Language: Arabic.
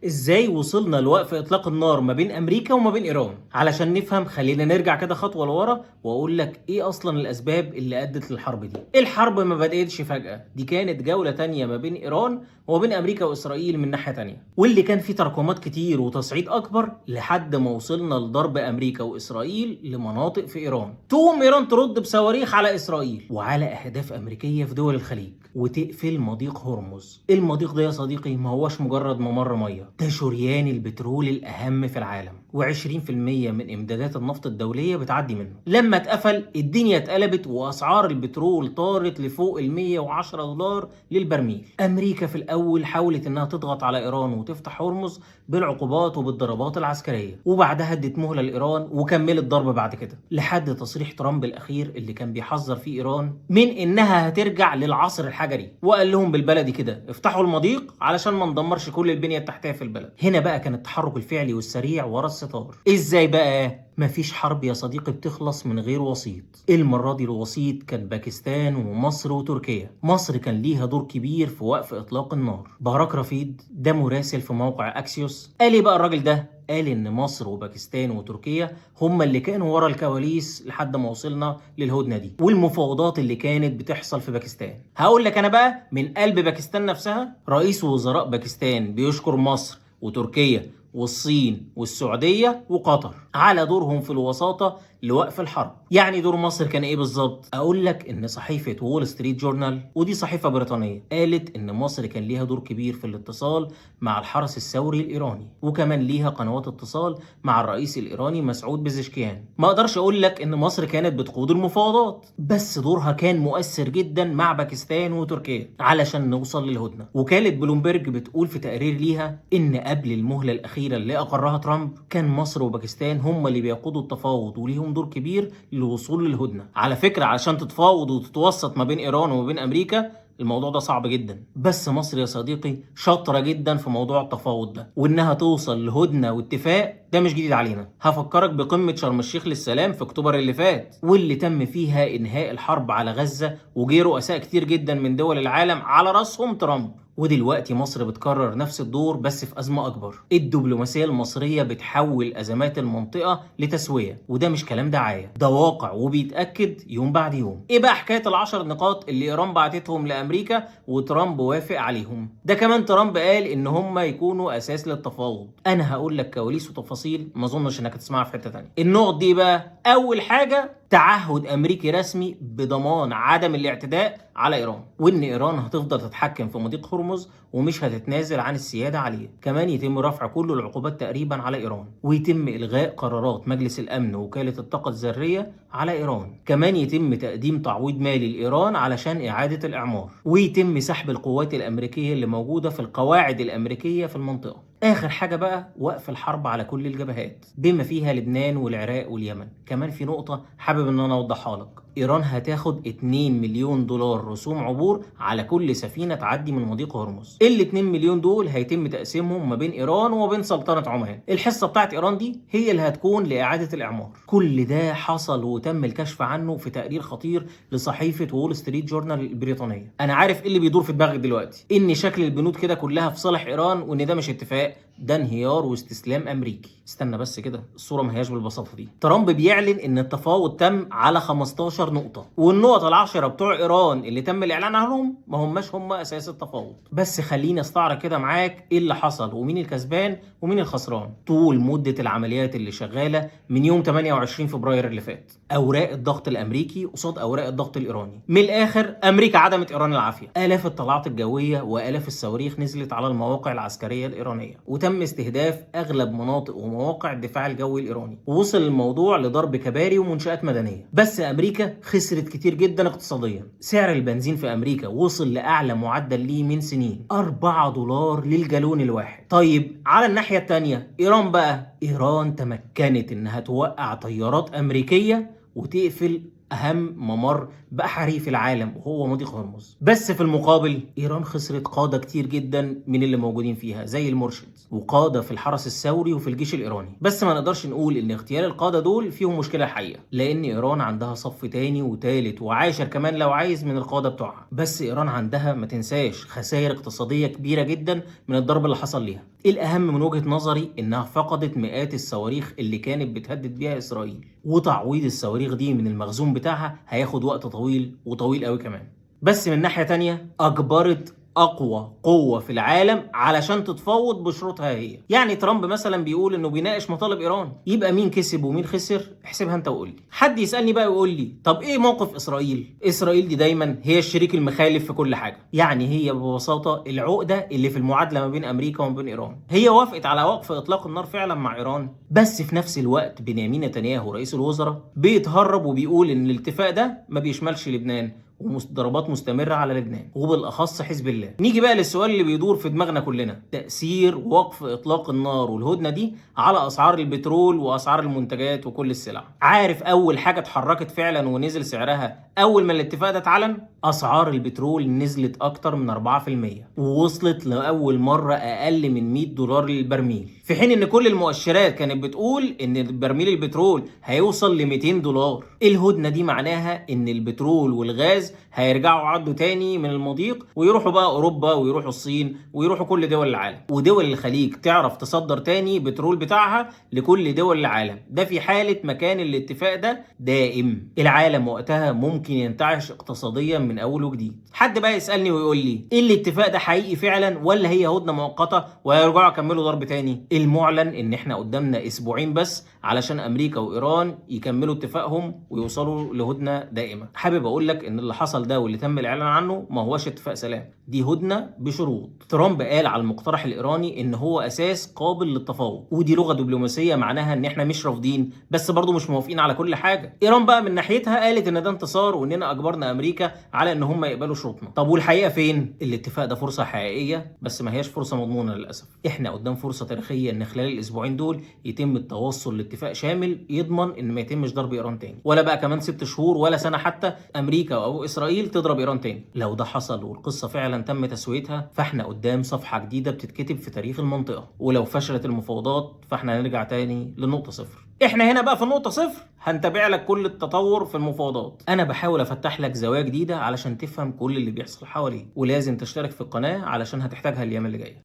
ازاي وصلنا لوقف اطلاق النار ما بين امريكا وما بين ايران؟ علشان نفهم خلينا نرجع كده خطوه لورا واقول لك ايه اصلا الاسباب اللي ادت للحرب دي. الحرب ما بداتش فجاه، دي كانت جوله تانية ما بين ايران وما بين امريكا واسرائيل من ناحيه تانية، واللي كان فيه تراكمات كتير وتصعيد اكبر لحد ما وصلنا لضرب امريكا واسرائيل لمناطق في ايران. تقوم ايران ترد بصواريخ على اسرائيل وعلى اهداف امريكيه في دول الخليج وتقفل مضيق هرمز. المضيق ده يا صديقي ما هوش مجرد ممر ميه، ده شريان البترول الأهم في العالم، و20% من إمدادات النفط الدولية بتعدي منه. لما اتقفل الدنيا اتقلبت وأسعار البترول طارت لفوق ال 110 دولار للبرميل. أمريكا في الأول حاولت إنها تضغط على إيران وتفتح هرمز بالعقوبات وبالضربات العسكرية، وبعدها ادت مهلة لإيران وكملت ضرب بعد كده لحد تصريح ترامب الأخير اللي كان بيحذر فيه إيران من إنها هترجع للعصر الحجري، وقال لهم بالبلدي كده افتحوا المضيق علشان ما ندمرش كل البنية التحتية في البلد. هنا بقى كان التحرك الفعلي والسريع ورا الستار. ازاي بقى؟ مفيش حرب يا صديقي بتخلص من غير وسيط. المرة دي الوسيط كان باكستان ومصر وتركيا. مصر كان ليها دور كبير في وقف اطلاق النار. باراك رفيد ده مراسل في موقع اكسيوس قال ايه بقى الراجل ده؟ قال ان مصر وباكستان وتركيا هم اللي كانوا ورا الكواليس لحد ما وصلنا للهدنه دي والمفاوضات اللي كانت بتحصل في باكستان. هقول لك انا بقى من قلب باكستان نفسها، رئيس وزراء باكستان بيشكر مصر وتركيا والصين والسعودية وقطر على دورهم في الوساطة لوقف الحرب. يعني دور مصر كان ايه بالظبط؟ اقول لك ان صحيفة وول ستريت جورنال، ودي صحيفة بريطانية، قالت ان مصر كان ليها دور كبير في الاتصال مع الحرس الثوري الايراني، وكمان ليها قنوات اتصال مع الرئيس الايراني مسعود بزشكيان. ما اقدرش اقول لك ان مصر كانت بتقود المفاوضات، بس دورها كان مؤثر جدا مع باكستان وتركيا علشان نوصل للهدنة. وكالة بلومبرج بتقول في تقرير ليها ان قبل المهلة الاخيرة اللي اقرها ترامب كان مصر وباكستان هم اللي بيقودوا التفاوض وليهم دور كبير للوصول للهدنة. على فكرة علشان تتفاوض وتتوسط ما بين ايران وما بين امريكا الموضوع ده صعب جدا، بس مصر يا صديقي شاطرة جدا في موضوع التفاوض ده، وانها توصل لهدنة واتفاق ده مش جديد علينا. هفكرك بقمة شرم الشيخ للسلام في اكتوبر اللي فات، واللي تم فيها انهاء الحرب على غزة وجه رؤساء كتير جدا من دول العالم على راسهم ترامب. ودلوقتي مصر بتكرر نفس الدور بس في أزمة أكبر. الدبلوماسية المصرية بتحول أزمات المنطقة لتسوية، وده مش كلام دعاية، ده واقع وبيتأكد يوم بعد يوم. إيه بقى حكاية ال10 نقاط اللي إيران بعتتهم لأمريكا وترامب وافق عليهم؟ ده كمان ترامب قال إن هم يكونوا أساس للتفاوض. أنا هقول لك كواليس وتفاصيل ما أظنش إنك هتسمعها في حتة تانية. النقط دي بقى، أول حاجة تعهد امريكي رسمي بضمان عدم الاعتداء على ايران، وان ايران هتفضل تتحكم في مضيق هرمز ومش هتتنازل عن السياده عليه. كمان يتم رفع كل العقوبات تقريبا على ايران، ويتم الغاء قرارات مجلس الامن ووكاله الطاقه الذريه على ايران. كمان يتم تقديم تعويض مالي لايران علشان اعاده الاعمار، ويتم سحب القوات الامريكيه اللي موجوده في القواعد الامريكيه في المنطقه. اخر حاجه بقى وقف الحرب على كل الجبهات بما فيها لبنان والعراق واليمن. كمان في نقطه حابب ان انا اوضحها لك، ايران هتاخد 2 مليون دولار رسوم عبور على كل سفينه تعدي من مضيق هرمز. ال 2 مليون دول هيتم تقسيمهم ما بين ايران وما بين سلطنه عمان. الحصه بتاعت ايران دي هي اللي هتكون لاعاده الاعمار. كل ده حصل وتم الكشف عنه في تقرير خطير لصحيفه وول ستريت جورنال البريطانيه. انا عارف ايه اللي بيدور في دماغك دلوقتي، ان شكل البنود كده كلها في صالح ايران وان ده مش اتفاق، ده انهيار واستسلام امريكي. استنى بس كده، الصوره ما هياش بالبساطه دي. ترامب بيعلن ان التفاوض تم على 15 نقطه، والنقط ال10 بتوع ايران اللي تم الاعلان عنهم ما هماش هم اساس التفاوض. بس خليني استعرض كده معاك ايه اللي حصل ومين الكسبان ومين الخسران طول مده العمليات اللي شغاله من يوم 28 فبراير اللي فات. اوراق الضغط الامريكي قصاد اوراق الضغط الايراني. من الاخر امريكا عدمت ايران العافيه. الاف الطلعات الجويه والاف الصواريخ نزلت على المواقع العسكريه الايرانيه، وتم استهداف اغلب مناطق ومواقع الدفاع الجوي الايراني، ووصل الموضوع لضرب كباري ومنشآت مدنيه. بس امريكا خسرت كتير جدا اقتصاديا. سعر البنزين في امريكا وصل لاعلى معدل ليه من سنين، 4 دولار للجالون الواحد. طيب على الناحيه الثانيه ايران بقى، ايران تمكنت انها توقع طيارات امريكيه وتقفل اهم ممر بحري في العالم وهو مضيق هرمز. بس في المقابل ايران خسرت قاده كتير جدا من اللي موجودين فيها زي المرشد وقاده في الحرس الثوري وفي الجيش الايراني. بس ما نقدرش نقول ان اغتيال القاده دول فيهم مشكله حقيقه، لان ايران عندها صف تاني وتالت وعاشر كمان لو عايز من القاده بتوعها. بس ايران عندها ما تنساش خسائر اقتصاديه كبيره جدا من الضرب اللي حصل ليها. الاهم من وجهة نظري انها فقدت مئات الصواريخ اللي كانت بتهدد بيها اسرائيل، وتعويض الصواريخ دي من المخزون بتاعها هياخد وقت طويل وطويل قوي كمان. بس من ناحية تانية اجبرت اقوى قوة في العالم علشان تتفاوض بشروطها هي. يعني ترامب مثلا بيقول انه بيناقش مطالب ايران، يبقى مين كسب ومين خسر؟ احسبها انت وقول لي. حد يسالني بقى ويقول لي طب ايه موقف اسرائيل؟ اسرائيل دي دايما هي الشريك المخالف في كل حاجة. يعني هي ببساطة العقدة اللي في المعادلة ما بين امريكا وما بين ايران. هي وافقت على وقف اطلاق النار فعلا مع ايران، بس في نفس الوقت بنيامين نتنياهو رئيس الوزراء بيتهرب وبيقول ان الاتفاق ده ما بيشملش لبنان، وضربات مستمرة على لبنان وبالأخص حزب الله. نيجي بقى للسؤال اللي بيدور في دماغنا كلنا، تأثير وقف إطلاق النار والهدنة دي على أسعار البترول وأسعار المنتجات وكل السلع. عارف أول حاجة اتحركت فعلا ونزل سعرها أول ما الاتفاق ده اتعلن؟ أسعار البترول نزلت أكتر من 4%، ووصلت لأول مرة أقل من $100 للبرميل، في حين إن كل المؤشرات كانت بتقول إن برميل البترول هيوصل ل $200. الهدنة دي معناها إن البترول والغاز هيرجعوا عدوا تاني من المضيق ويروحوا بقى اوروبا ويروحوا الصين ويروحوا كل دول العالم، ودول الخليج تعرف تصدر تاني بترول بتاعها لكل دول العالم. ده في حالة مكان الاتفاق ده دائم. العالم وقتها ممكن ينتعش اقتصاديا من اول وجديد. حد بقى يسألني ويقول لي ايه الاتفاق ده حقيقي فعلا ولا هي هدنة مؤقتة وهيرجعوا يكملوا ضرب تاني؟ المعلن ان احنا قدامنا اسبوعين بس علشان امريكا وايران يكملوا اتفاقهم ويوصلوا لهدنة دائمة. حابب اقول لك ان اللي حصل ده واللي تم الاعلان عنه ما هوش اتفاق سلام، دي هدنة بشروط. ترامب قال على المقترح الايراني ان هو اساس قابل للتفاوض، ودي لغة دبلوماسية معناها ان احنا مش رافضين بس برضو مش موافقين على كل حاجة. ايران بقى من ناحيتها قالت ان ده انتصار واننا اجبرنا امريكا على ان هم يقبلوا شروطنا. طب والحقيقة فين؟ الاتفاق ده فرصة حقيقية بس ما هياش فرصة مضمونة للاسف. احنا قدام فرصة تاريخية ان خلال الاسبوعين دول يتم التوصل لاتفاق شامل يضمن ان ما يتمش ضرب ايران تاني، ولا بقى كمان 6 شهور ولا سنة حتى امريكا او اسرائيل تضرب ايران تاني. لو ده حصل والقصة فعلا تم تسويتها فاحنا قدام صفحة جديدة بتتكتب في تاريخ المنطقة، ولو فشلت المفاوضات فاحنا هنرجع تاني لنقطة صفر. احنا هنا بقى في النقطة صفر هنتابع لك كل التطور في المفاوضات. انا بحاول افتح لك زوايا جديدة علشان تفهم كل اللي بيحصل حواليك، ولازم تشترك في القناة علشان هتحتاجها الايام اللي جاية.